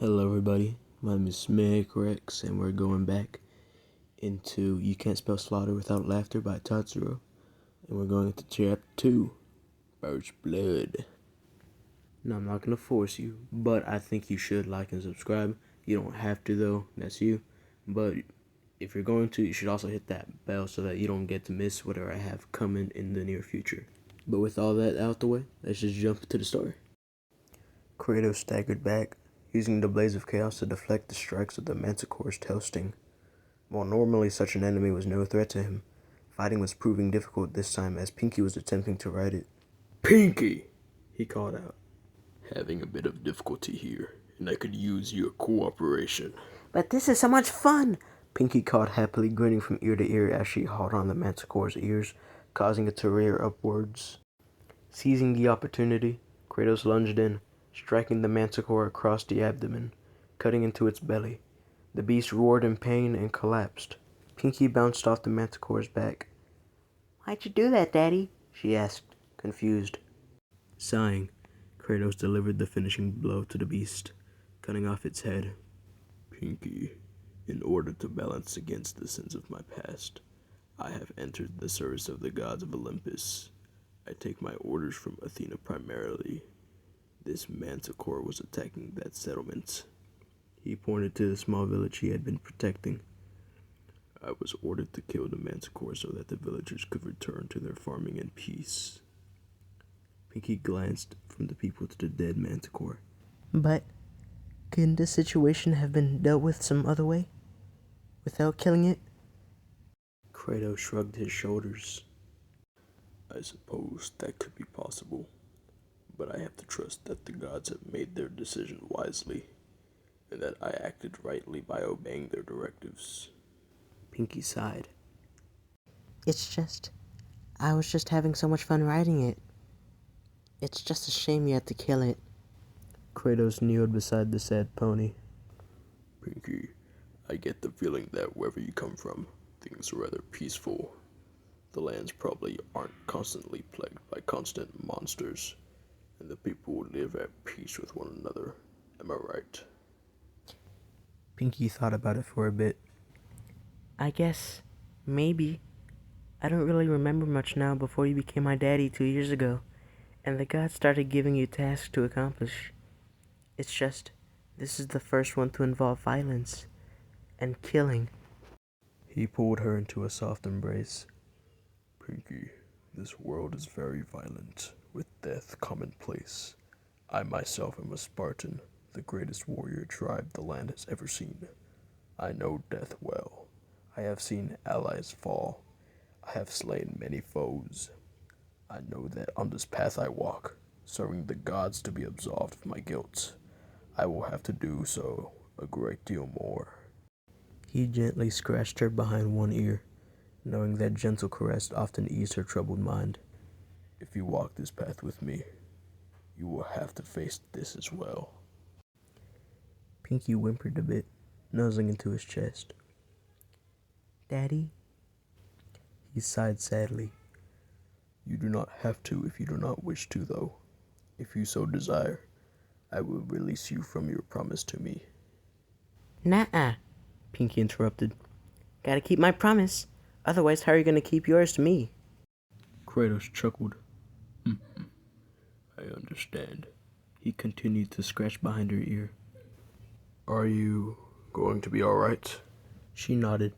Hello everybody, my name is Rex, and we're going back into You Can't Spell Slaughter Without Laughter by Tatsurou, and we're going into Chapter 2, First Blood. Now I'm not going to force you, but I think you should like and subscribe. You don't have to though, that's you, but if you're going to, you should also hit that bell so that you don't get to miss whatever I have coming in the near future. But with all that out the way, let's just jump to the story. Kratos staggered back, using the blaze of chaos to deflect the strikes of the Manticore's tail sting. While normally such an enemy was no threat to him, fighting was proving difficult this time as Pinkie was attempting to ride it. "Pinkie!" he called out. "Having a bit of difficulty here, and I could use your cooperation." "But this is so much fun!" Pinkie called happily, grinning from ear to ear as she hauled on the Manticore's ears, causing it to rear upwards. Seizing the opportunity, Kratos lunged in, striking the Manticore across the abdomen, cutting into its belly. The beast roared in pain and collapsed. Pinkie bounced off the Manticore's back. "Why'd you do that, Daddy?" she asked, confused. Sighing, Kratos delivered the finishing blow to the beast, cutting off its head. "Pinkie, in order to balance against the sins of my past, I have entered the service of the gods of Olympus. I take my orders from Athena primarily. This Manticore was attacking that settlement." He pointed to the small village he had been protecting. "I was ordered to kill the Manticore so that the villagers could return to their farming in peace." Pinkie glanced from the people to the dead Manticore. "But couldn't this situation have been dealt with some other way? Without killing it?" Kratos shrugged his shoulders. "I suppose that could be possible, but I have to trust that the gods have made their decision wisely, and that I acted rightly by obeying their directives." Pinkie sighed. I was just having so much fun riding it. It's just a shame you had to kill it." Kratos kneeled beside the sad pony. "Pinkie, I get the feeling that wherever you come from, things are rather peaceful. The lands probably aren't constantly plagued by constant monsters, and the people live at peace with one another. Am I right?" Pinkie thought about it for a bit. "I guess, maybe. I don't really remember much now before you became my daddy 2 years ago, and the gods started giving you tasks to accomplish. It's just, this is the first one to involve violence and killing." He pulled her into a soft embrace. "Pinkie, this world is very violent, with death commonplace. I myself am a Spartan, the greatest warrior tribe the land has ever seen. I know death well. I have seen allies fall. I have slain many foes. I know that on this path I walk, serving the gods to be absolved of my guilt, I will have to do so a great deal more." He gently scratched her behind one ear, knowing that gentle caress often eased her troubled mind. "If you walk this path with me, you will have to face this as well." Pinkie whimpered a bit, nuzzling into his chest. "Daddy?" He sighed sadly. "You do not have to if you do not wish to, though. If you so desire, I will release you from your promise to me." "Nuh-uh," Pinkie interrupted. "Gotta keep my promise. Otherwise, how are you gonna keep yours to me?" Kratos chuckled. "I understand." He continued to scratch behind her ear. "Are you going to be all right?" She nodded.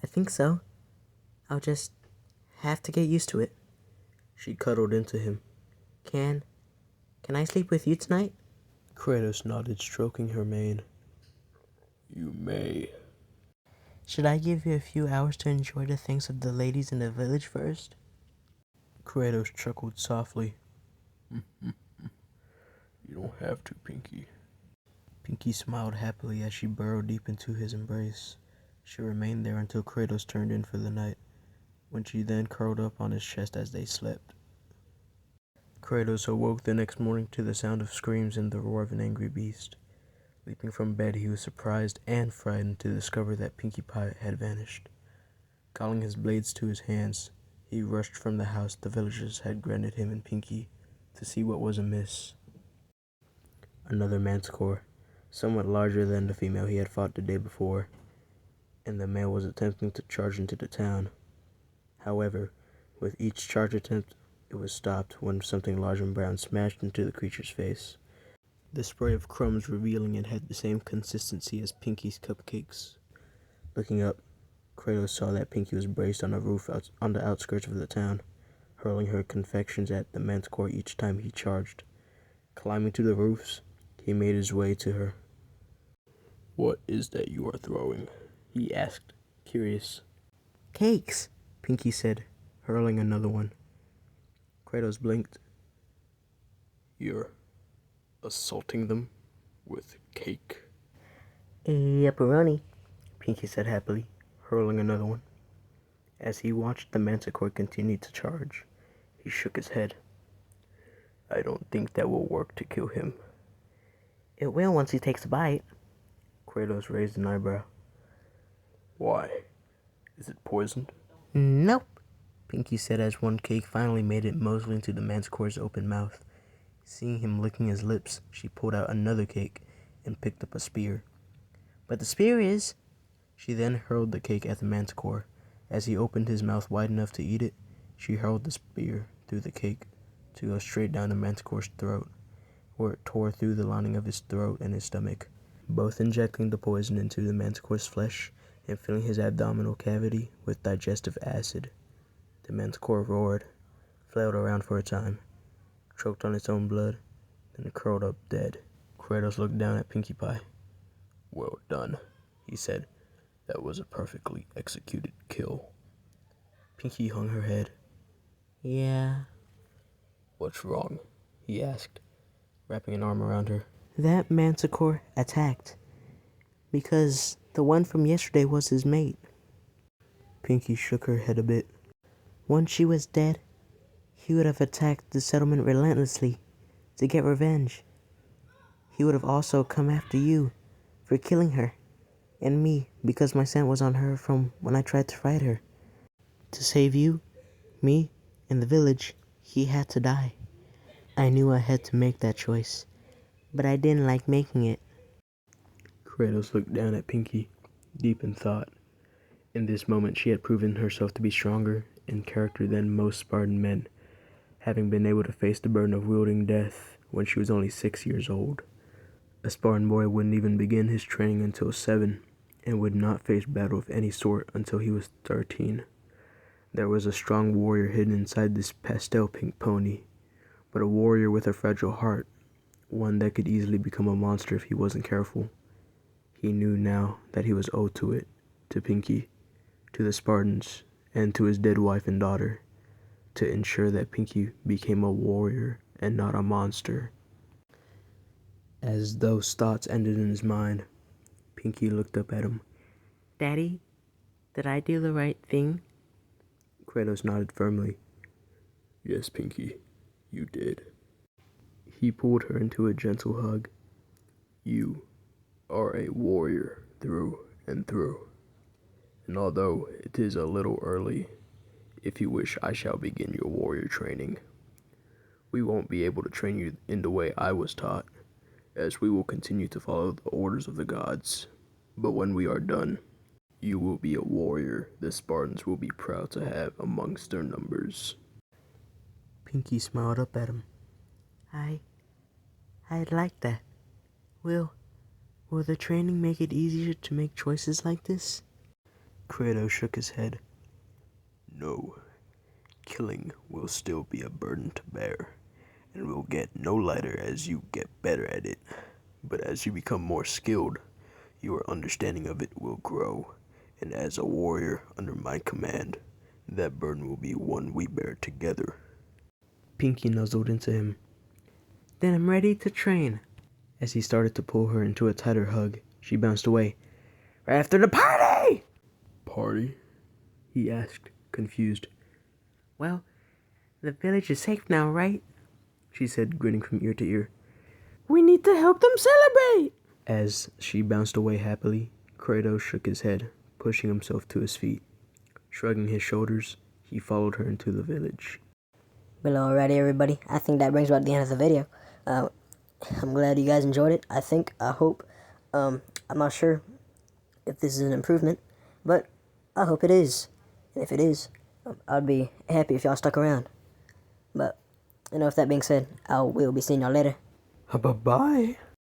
"I think so. I'll just have to get used to it." She cuddled into him. Can I sleep with you tonight?" Kratos nodded, stroking her mane. "You may." "Should I give you a few hours to enjoy the things of the ladies in the village first?" Kratos chuckled softly. "You don't have to, Pinkie." Pinkie smiled happily as she burrowed deep into his embrace. She remained there until Kratos turned in for the night, when she then curled up on his chest as they slept. Kratos awoke the next morning to the sound of screams and the roar of an angry beast. Leaping from bed, he was surprised and frightened to discover that Pinkie Pie had vanished. Calling his blades to his hands, he rushed from the house the villagers had granted him and Pinkie to see what was amiss. Another Manticore, somewhat larger than the female he had fought the day before, and the male was attempting to charge into the town. However, with each charge attempt, it was stopped when something large and brown smashed into the creature's face. The spray of crumbs revealing it had the same consistency as Pinkie's cupcakes. Looking up, Kratos saw that Pinkie was braced on a roof on the outskirts of the town, hurling her confections at the manticore each time he charged. Climbing to the roofs, he made his way to her. "What is that you are throwing?" he asked, curious. Cakes, Pinkie said, hurling another one. Kratos blinked. "You're assaulting them with cake?" Pepperoni, Pinkie said happily, hurling another one. As he watched the manticore continue to charge, he shook his head. "I don't think that will work to kill him." It will once he takes a bite. Kratos raised an eyebrow. "Why? Is it poisoned?" Nope. Pinkie said as one cake finally made it mostly into the manticore's open mouth. Seeing him licking his lips, she pulled out another cake and picked up a spear. But the spear is... She then hurled the cake at the manticore. As he opened his mouth wide enough to eat it, she hurled the spear through the cake to go straight down the manticore's throat, where it tore through the lining of his throat and his stomach, both injecting the poison into the manticore's flesh and filling his abdominal cavity with digestive acid. The manticore roared, flailed around for a time, choked on its own blood, then curled up dead. Kratos looked down at Pinkie Pie. "Well done," he said. "That was a perfectly executed kill." Pinkie hung her head. Yeah. "What's wrong?" he asked, wrapping an arm around her. That manticore attacked. Because the one from yesterday was his mate. Pinkie shook her head a bit. Once she was dead, he would have attacked the settlement relentlessly to get revenge. He would have also come after you for killing her, and me because my scent was on her from when I tried to fight her. To save you, me, and the village, he had to die. I knew I had to make that choice, but I didn't like making it." Kratos looked down at Pinkie, deep in thought. In this moment she had proven herself to be stronger in character than most Spartan men, having been able to face the burden of wielding death when she was only 6 years old. A Spartan boy wouldn't even begin his training until 7, and would not face battle of any sort until he was 13. There was a strong warrior hidden inside this pastel pink pony, but a warrior with a fragile heart, one that could easily become a monster if he wasn't careful. He knew now that he was owed to it, to Pinkie, to the Spartans, and to his dead wife and daughter, to ensure that Pinkie became a warrior and not a monster. As those thoughts ended in his mind, Pinkie looked up at him. "Daddy, did I do the right thing?" Kratos nodded firmly. "Yes, Pinkie, you did." He pulled her into a gentle hug. "You are a warrior through and through. And although it is a little early, if you wish, I shall begin your warrior training. We won't be able to train you in the way I was taught, as we will continue to follow the orders of the gods. But when we are done, you will be a warrior the Spartans will be proud to have amongst their numbers." Pinkie smiled up at him. I'd like that. Will the training make it easier to make choices like this? Kratos shook his head. "No. Killing will still be a burden to bear, and will get no lighter as you get better at it. But as you become more skilled, your understanding of it will grow, and as a warrior under my command, that burden will be one we bear together." Pinkie nuzzled into him. Then I'm ready to train. As he started to pull her into a tighter hug, she bounced away. "Right after the party!" "Party?" he asked, confused. "Well, the village is safe now, right?" she said, grinning from ear to ear. "We need to help them celebrate!" As she bounced away happily, Kratos shook his head, pushing himself to his feet. Shrugging his shoulders, he followed her into the village. Well, alrighty, everybody. I think that brings about the end of the video. I'm glad you guys enjoyed it. I hope I'm not sure if this is an improvement, but I hope it is. And if it is, I'd be happy if y'all stuck around. But, with that being said, I will be seeing y'all later. Bye-bye.